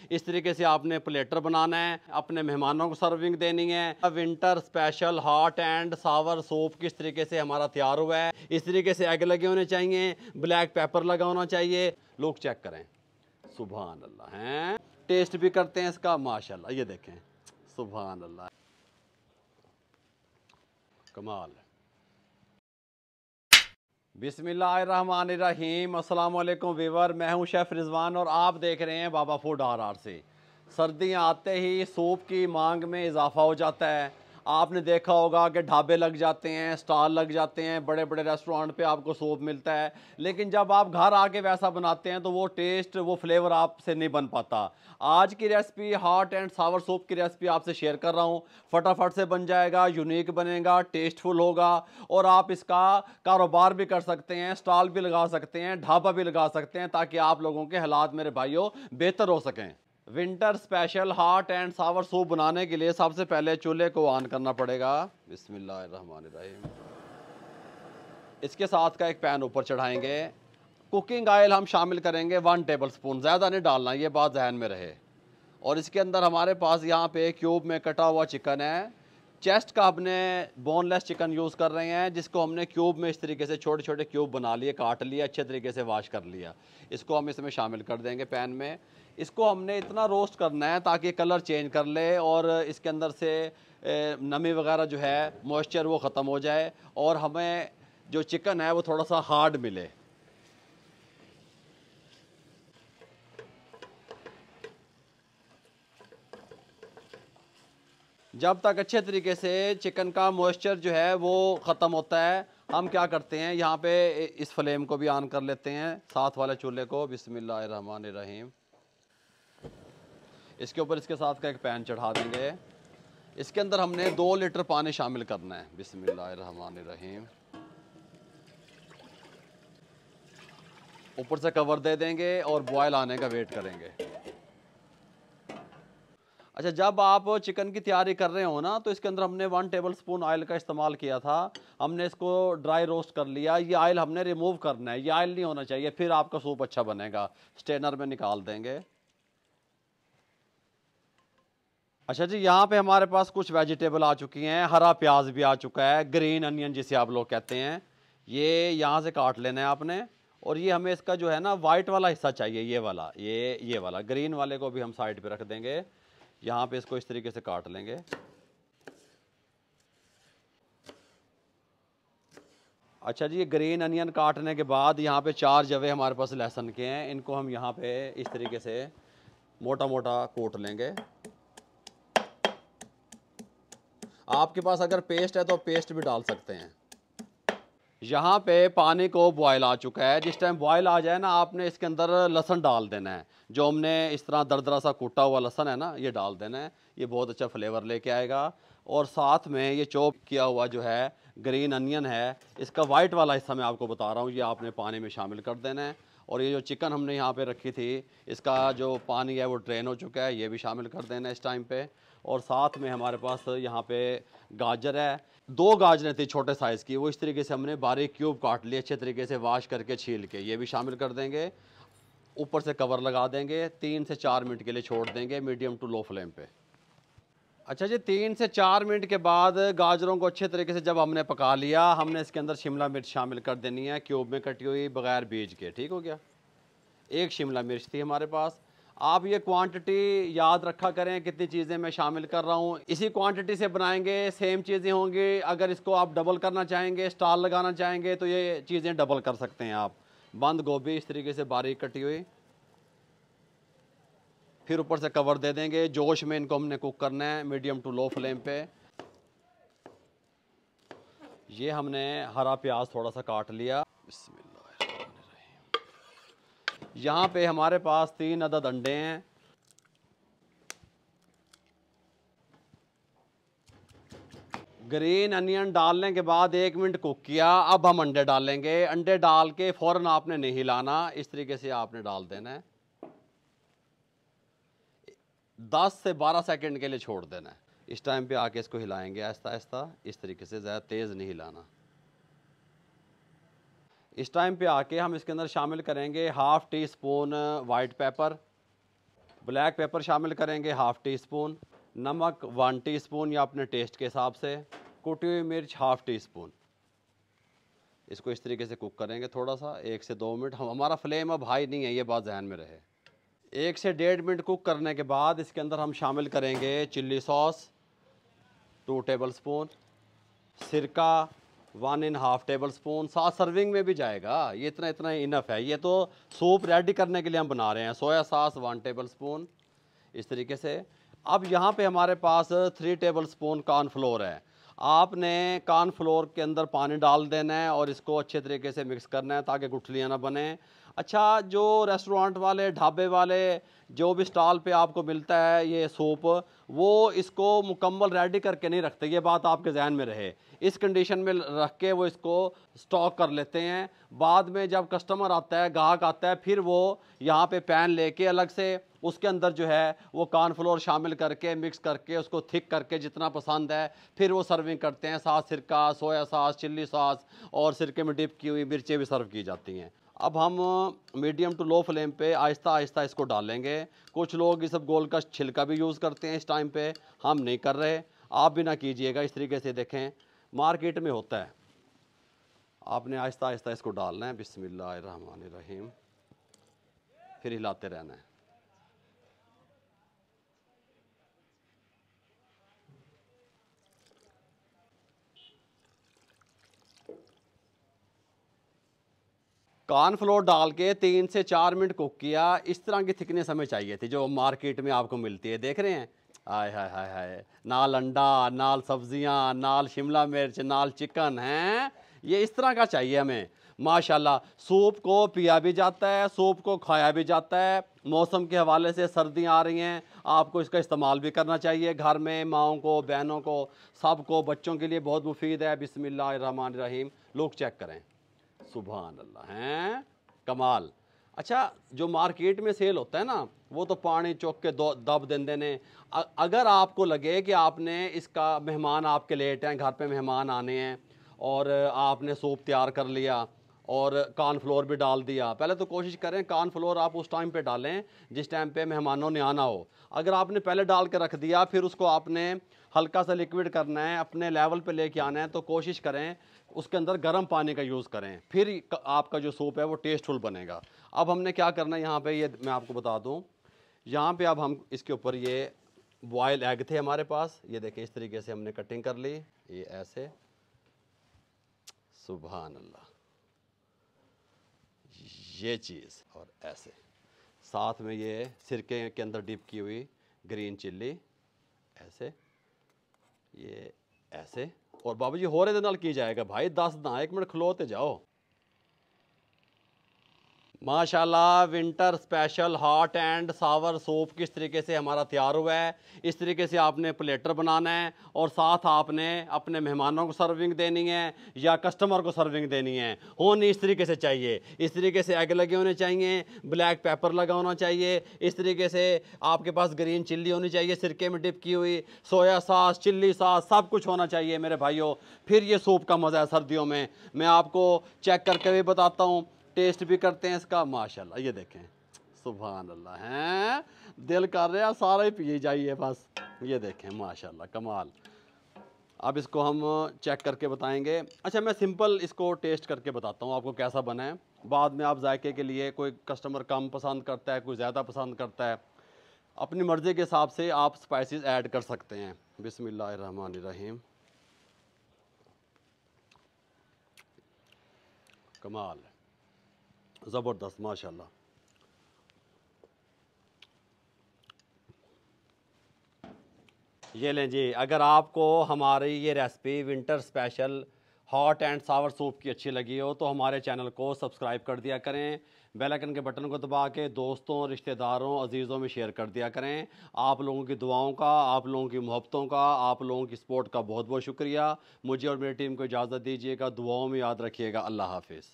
इस तरीके से आपने प्लेटर बनाना है, अपने मेहमानों को सर्विंग देनी है। Winter special hot and Sawar soup किस तरीके से हमारा तैयार हुआ है। इस तरीके से एग लगे होने चाहिए, ब्लैक पेपर लगा होना चाहिए। लोग चेक करें, सुभान अल्लाह हैं। टेस्ट भी करते हैं इसका, माशाल्लाह। ये देखें, सुभान अल्लाह, कमाल। बिस्मिल्लाहिर्रहमानिर्रहीम। अस्सलाम वालेकुम व्यूअर, मैं हूं शेफ़ रिजवान और आप देख रहे हैं बाबा फूड RR से। सर्दियां आते ही सूप की मांग में इजाफा हो जाता है। आपने देखा होगा कि ढाबे लग जाते हैं, स्टॉल लग जाते हैं, बड़े बड़े रेस्टोरेंट पे आपको सूप मिलता है। लेकिन जब आप घर आके वैसा बनाते हैं तो वो टेस्ट, वो फ्लेवर आपसे नहीं बन पाता। आज की recipe hot and Sawar soup की रेसिपी आपसे शेयर कर रहा हूँ। फटाफट से बन जाएगा, यूनिक बनेगा, टेस्टफुल होगा और आप इसका कारोबार भी कर सकते हैं, स्टॉल भी लगा सकते हैं, ढाबा भी लगा सकते हैं, ताकि आप लोगों के हालात मेरे भाइयों बेहतर हो सकें। Winter special hot and Sawar soup बनाने के लिए सबसे पहले चूल्हे को ऑन करना पड़ेगा। बिस्मिल्लाहिर्रहमानिर्रहीम। इसके साथ का एक पैन ऊपर चढ़ाएंगे। कुकिंग ऑयल हम शामिल करेंगे 1 टेबल स्पून, ज़्यादा नहीं डालना, ये बात जहन में रहे। और इसके अंदर हमारे पास यहाँ पे क्यूब में कटा हुआ चिकन है। चेस्ट का हमने बोनलेस चिकन यूज़ कर रहे हैं, जिसको हमने क्यूब में इस तरीके से छोटे छोटे क्यूब बना लिए, काट लिए, अच्छे तरीके से वॉश कर लिया। इसको हम इसमें शामिल कर देंगे पैन में। इसको हमने इतना रोस्ट करना है ताकि कलर चेंज कर ले और इसके अंदर से नमी वगैरह जो है, मॉइस्चर, वो ख़त्म हो जाए और हमें जो चिकन है वो थोड़ा सा हार्ड मिले। जब तक अच्छे तरीके से चिकन का मॉइस्चर जो है वो ख़त्म होता है, हम क्या करते हैं, यहाँ पे इस फ्लेम को भी ऑन कर लेते हैं, साथ वाले चूल्हे को। बिस्मिल्लाहिर्रहमानिर्रहीम। इसके ऊपर इसके साथ का एक पैन चढ़ा देंगे। इसके अंदर हमने 2 लीटर पानी शामिल करना है। बिस्मिल्लाहिर्रहमानिर्रहीम। ऊपर से कवर दे देंगे और बॉयल आने का वेट करेंगे। अच्छा, जब आप चिकन की तैयारी कर रहे हो ना, तो इसके अंदर हमने 1 टेबल स्पून ऑयल का इस्तेमाल किया था। हमने इसको ड्राई रोस्ट कर लिया। ये ऑयल हमने रिमूव करना है, ये ऑयल नहीं होना चाहिए, फिर आपका सूप अच्छा बनेगा। स्ट्रेनर में निकाल देंगे। अच्छा जी, यहाँ पे हमारे पास कुछ वेजिटेबल आ चुकी हैं। हरा प्याज भी आ चुका है, ग्रीन अनियन जिसे आप लोग कहते हैं। ये यहाँ से काट लेना है आपने। और ये हमें इसका जो है ना वाइट वाला हिस्सा चाहिए, ये वाला, ये वाला। ग्रीन वाले को भी हम साइड पे रख देंगे। यहाँ पे इसको इस तरीके से काट लेंगे। अच्छा जी, ये ग्रीन अनियन काटने के बाद यहाँ पे 4 जवे हमारे पास लहसुन के हैं। इनको हम यहाँ पे इस तरीके से मोटा मोटा कूट लेंगे। आपके पास अगर पेस्ट है तो पेस्ट भी डाल सकते हैं। यहाँ पे पानी को बॉयल आ चुका है। जिस टाइम बॉयल आ जाए ना, आपने इसके अंदर लहसुन डाल देना है। जो हमने इस तरह दरदरा सा कूटा हुआ लहसुन है ना, ये डाल देना है। ये बहुत अच्छा फ्लेवर लेके आएगा। और साथ में ये चॉप किया हुआ जो है ग्रीन अनियन है, इसका वाइट वाला हिस्सा मैं आपको बता रहा हूँ, ये आपने पानी में शामिल कर देना है। और ये जो चिकन हमने यहाँ पे रखी थी, इसका जो पानी है वो ड्रेन हो चुका है, ये भी शामिल कर देना है इस टाइम पे। और साथ में हमारे पास यहाँ पे गाजर है। 2 गाजरें थी छोटे साइज़ की, वो इस तरीके से हमने बारीक क्यूब काट लिए, अच्छे तरीके से वॉश करके छील के, ये भी शामिल कर देंगे। ऊपर से कवर लगा देंगे, 3 से 4 मिनट के लिए छोड़ देंगे मीडियम टू लो फ्लेम पे। अच्छा जी, 3 से 4 मिनट के बाद गाजरों को अच्छे तरीके से जब हमने पका लिया, हमने इसके अंदर शिमला मिर्च शामिल कर देनी है, क्यूब में कटी हुई, बगैर बीज के। ठीक हो गया। 1 शिमला मिर्च थी हमारे पास। आप ये क्वांटिटी याद रखा करें, कितनी चीज़ें मैं शामिल कर रहा हूँ। इसी क्वांटिटी से बनाएंगे, सेम चीज़ें होंगी। अगर इसको आप डबल करना चाहेंगे, स्टॉल लगाना चाहेंगे, तो ये चीज़ें डबल कर सकते हैं आप। बंद गोभी इस तरीके से बारीक कटी हुई। फिर ऊपर से कवर दे देंगे। जोश में इनको हमने कुक करना है, मीडियम टू लो फ्लेम पे। ये हमने हरा प्याज थोड़ा सा काट लिया। यहाँ पे हमारे पास 3 अदद अंडे हैं। ग्रीन अनियन डालने के बाद 1 मिनट कुक किया। अब हम अंडे डालेंगे। अंडे डाल के फ़ौरन आपने नहीं हिलाना, इस तरीके से आपने डाल देना है। 10 से 12 सेकंड के लिए छोड़ देना है। इस टाइम पे आके इसको हिलाएंगे आहिस्ता आहिस्ता, इस तरीके से, ज़्यादा तेज़ नहीं हिलाना। इस टाइम पे आके हम इसके अंदर शामिल करेंगे 1/2 tea spoon white paper, black pepper शामिल करेंगे हाफ़ टी स्पून, नमक 1 टीस्पून या अपने टेस्ट के हिसाब से, कुटी हुई मिर्च हाफ़ टी स्पून। इसको इस तरीके से कुक करेंगे थोड़ा सा 1 से 2 मिनट। हमारा फ्लेम अब हाई नहीं है, ये बात ध्यान में रहे। 1 से 1.5 मिनट कुक करने के बाद इसके अंदर हम शामिल करेंगे चिल्ली सॉस 2 टेबल स्पून, सिरका 1½ टेबल स्पून। साथ सर्विंग में भी जाएगा, ये इतना इतना इनफ है। ये तो सूप रेडी करने के लिए हम बना रहे हैं। सोया सॉस 1 टेबल स्पून इस तरीके से। अब यहाँ पे हमारे पास 3 टेबल स्पून कॉर्नफ्लोर है। आपने कॉर्नफ्लोर के अंदर पानी डाल देना है और इसको अच्छे तरीके से मिक्स करना है ताकि गुठलियाँ ना बने। अच्छा, जो रेस्टोरेंट वाले, ढाबे वाले, जो भी स्टॉल पे आपको मिलता है ये सूप, वो इसको मुकम्मल रेडी करके नहीं रखते, ये बात आपके जहन में रहे। इस कंडीशन में रख के वो इसको स्टॉक कर लेते हैं। बाद में जब कस्टमर आता है, ग्राहक आता है, फिर वो यहाँ पे पैन लेके अलग से उसके अंदर जो है वो कॉर्नफ्लोर शामिल करके मिक्स करके उसको थिक करके जितना पसंद है फिर वो सर्विंग करते हैं। साथ सिरका, सोया सॉस, चिल्ली सॉस और सिरके में डिप की हुई मिर्चें भी सर्व की जाती हैं। अब हम मीडियम टू लो फ्लेम पे आहिस्ता आहिस्ता इसको डालेंगे। कुछ लोग इस सब गोल का छिलका भी यूज़ करते हैं इस टाइम पे, हम नहीं कर रहे। आप भी ना कीजिएगा। इस तरीके से देखें, मार्केट में होता है। आपने आहिस्ता आहिस्ता इसको डालना है। बिस्मिल्लाहिर्रहमानिर्रहीम। फिर हिलाते रहना है। कॉर्नफ्लोर डाल के 3 से 4 मिनट कुक किया। इस तरह की थिकनेस हमें चाहिए थी जो मार्केट में आपको मिलती है। देख रहे हैं, आय हाय हाय हाय, नाल अंडा, नाल सब्जियां, नाल शिमला मिर्च, नाल चिकन हैं। ये इस तरह का चाहिए हमें। माशाल्लाह, सूप को पिया भी जाता है, सूप को खाया भी जाता है। मौसम के हवाले से सर्दियां आ रही हैं, आपको इसका इस्तेमाल भी करना चाहिए। घर में माओं को, बहनों को, सबको, बच्चों के लिए बहुत मुफीद है। बिस्मिल्लाहिर्रहमानिर्रहीम। लोग चेक करें, सुभान अल्लाह हैं, कमाल। अच्छा, जो मार्केट में सेल होता है ना, वो तो पानी चौक के दब देंदे ने। अगर आपको लगे कि आपने इसका, मेहमान आपके लेट हैं, घर पे मेहमान आने हैं और आपने सूप तैयार कर लिया और कॉर्नफ्लोर भी डाल दिया, पहले तो कोशिश करें कॉर्नफ्लोर आप उस टाइम पे डालें जिस टाइम पे मेहमानों ने आना हो। अगर आपने पहले डाल के रख दिया, फिर उसको आपने हल्का सा लिक्विड करना है, अपने लेवल पे लेके आना है, तो कोशिश करें उसके अंदर गर्म पानी का यूज़ करें, फिर आपका जो सूप है वो टेस्टफुल बनेगा। अब हमने क्या करना है यहाँ पे, ये मैं आपको बता दूँ। यहाँ पे अब हम इसके ऊपर, ये बॉयल एग थे हमारे पास, ये देखें इस तरीके से हमने कटिंग कर ली, ये ऐसे। सुभान अल्लाह, ये चीज़, और ऐसे साथ में ये सिरके के अंदर डिप की हुई ग्रीन चिल्ली, ऐसे, ये ऐसे। और बाबू जी होरे दे नाल की जाएगा भाई, 10 ना 1 मिनट खलोते जाओ। माशाल्लाह, winter special hot and Sawar soup किस तरीके से हमारा तैयार हुआ है। इस तरीके से आपने प्लेटर बनाना है और साथ आपने अपने मेहमानों को सर्विंग देनी है या कस्टमर को सर्विंग देनी है। होनी इस तरीके से चाहिए। इस तरीके से एग लगे होने चाहिए, ब्लैक पेपर लगा होना चाहिए, इस तरीके से आपके पास ग्रीन चिल्ली होनी चाहिए, सिरके में डिप की हुई, सोया सॉस, चिल्ली सॉस, सब कुछ होना चाहिए मेरे भाइयों। फिर ये सूप का मज़ा है सर्दियों में। मैं आपको चेक करके भी बताता हूँ, टेस्ट भी करते हैं इसका। माशाल्लाह, ये देखें, सुभान अल्लाह हैं, दिल कर रहा है सारा ही पिए जाइए बस। ये देखें, माशाल्लाह, कमाल। अब इसको हम चेक करके बताएंगे। अच्छा, मैं सिंपल इसको टेस्ट करके बताता हूँ आपको कैसा बना है। बाद में आप जायके के लिए, कोई कस्टमर कम पसंद करता है, कोई ज़्यादा पसंद करता है, अपनी मर्ज़ी के हिसाब से आप स्पाइसेस ऐड कर सकते हैं। बिस्मिल्लाहिर्रहमानिर्रहीम। कमाल, ज़बरदस्त, माशाल्लाह। ये लें जी, अगर आपको हमारी ये recipe winter special hot and Sawar soup की अच्छी लगी हो तो हमारे चैनल को सब्सक्राइब कर दिया करें। बेल आइकन के बटन को दबा के दोस्तों, रिश्तेदारों, अजीज़ों में शेयर कर दिया करें। आप लोगों की दुआओं का, आप लोगों की मोहब्बतों का, आप लोगों की सपोर्ट का बहुत बहुत शुक्रिया। मुझे और मेरी टीम को इजाज़त दीजिएगा। दुआओं में याद रखिएगा। अल्लाह हाफिज़।